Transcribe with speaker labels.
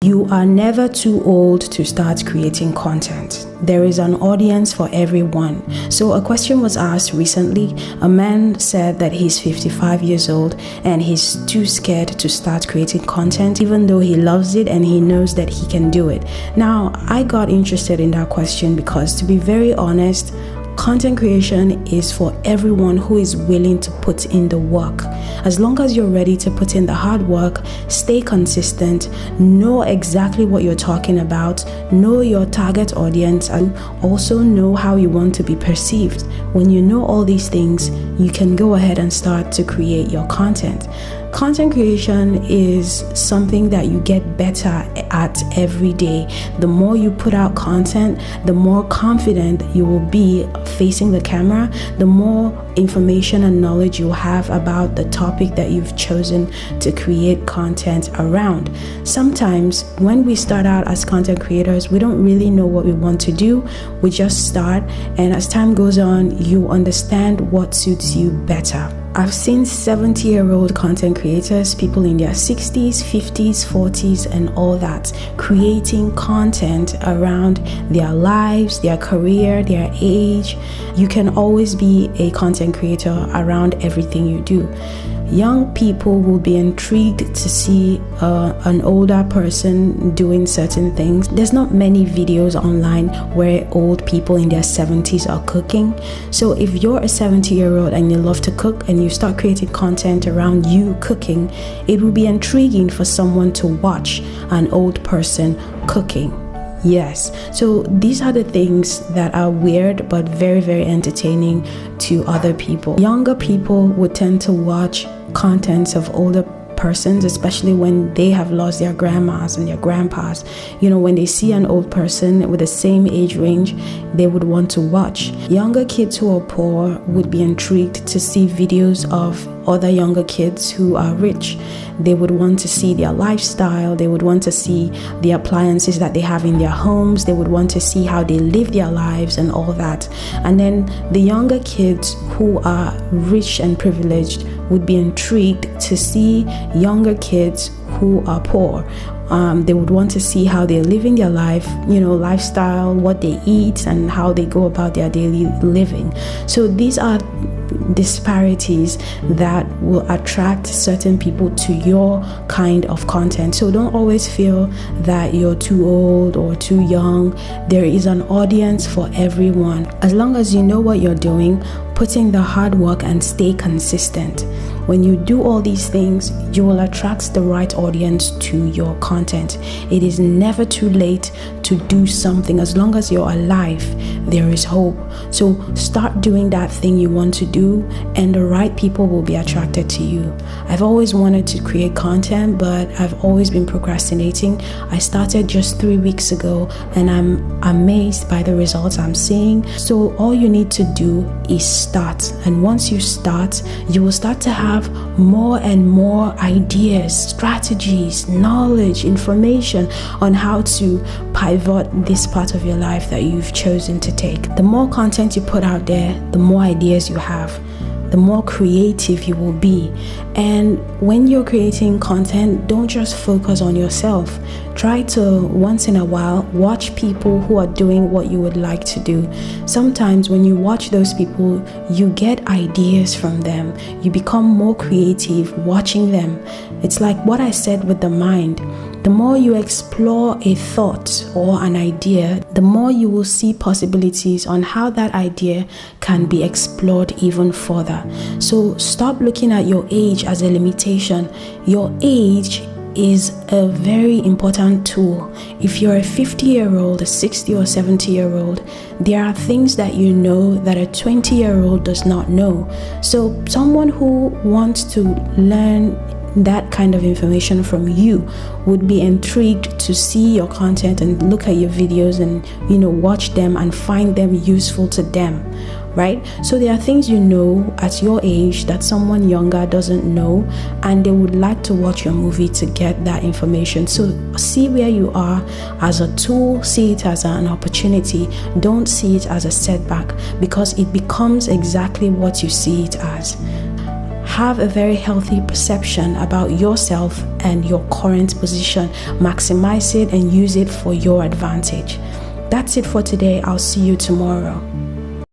Speaker 1: You are never too old to start creating content. There is an audience for everyone. So a question was asked recently. A man said that he's 55 years old and he's too scared to start creating content, even though he loves it and he knows that he can do it. Now, I got interested in that question because, to be very honest, content creation is for everyone who is willing to put in the work. As long as you're ready to put in the hard work, stay consistent, know exactly what you're talking about, know your target audience, and also know how you want to be perceived. When you know all these things, you can go ahead and start to create your content. Content creation is something that you get better at every day. The more you put out content, the more confident you will be facing the camera, the more information and knowledge you have about the topic that you've chosen to create content around. Sometimes when we start out as content creators, we don't really know what we want to do. We just start, and as time goes on, you understand what suits you better. I've seen 70-year-old content creators, people in their 60s, 50s, 40s, and all that, creating content around their lives, their career, their age. You can always be a content creator around everything you do. Young people will be intrigued to see an older person doing certain things. There's not many videos online where old people in their 70s are cooking. So if you're a 70-year-old and you love to cook and you start creating content around you cooking, it will be intriguing for someone to watch an old person cooking. Yes, so these are the things that are weird but very, very entertaining to other people. Younger people would tend to watch contents of older persons, especially when they have lost their grandmas and their grandpas. You know, when they see an old person with the same age range, they would want to watch. Younger kids who are poor would be intrigued to see videos of other younger kids who are rich. They would want to see their lifestyle. They would want to see the appliances that they have in their homes. They would want to see how they live their lives and all that. And then the younger kids who are rich and privileged would be intrigued to see younger kids who are poor. They would want to see how they're living their life, lifestyle, what they eat, and how they go about their daily living. So these are disparities that will attract certain people to your kind of content. So don't always feel that you're too old or too young. There is an audience for everyone. As long as you know what you're doing, put in the hard work and stay consistent. When you do all these things, you will attract the right audience to your content. It is never too late to do something. As long as you're alive, there is hope. So start doing that thing you want to do, and the right people will be attracted to you. I've always wanted to create content, but I've always been procrastinating. I started just 3 weeks ago, and I'm amazed by the results I'm seeing. So all you need to do is start. And once you start, you will start to have more and more ideas, strategies, knowledge, information on how to pivot this part of your life that you've chosen to take. The more content you put out there, the more ideas you have, the more creative you will be. And when you're creating content, don't just focus on yourself. Try to, once in a while, watch people who are doing what you would like to do. Sometimes when you watch those people, you get ideas from them. You become more creative watching them. It's like what I said with the mind. The more you explore a thought or an idea, the more you will see possibilities on how that idea can be explored even further. So stop looking at your age as a limitation. Your age is a very important tool. If you're a 50-year-old, a 60 or 70-year-old, there are things that you know that a 20-year-old does not know. So someone who wants to learn that kind of information from you would be intrigued to see your content and look at your videos and watch them and find them useful to them, right? So there are things at your age that someone younger doesn't know, and they would like to watch your movie to get that information. So see where you are as a tool, see it as an opportunity. Don't see it as a setback, because it becomes exactly what you see it as. have a very healthy perception about yourself and your current position. Maximize it and use it for your advantage. That's it for today. I'll see you tomorrow.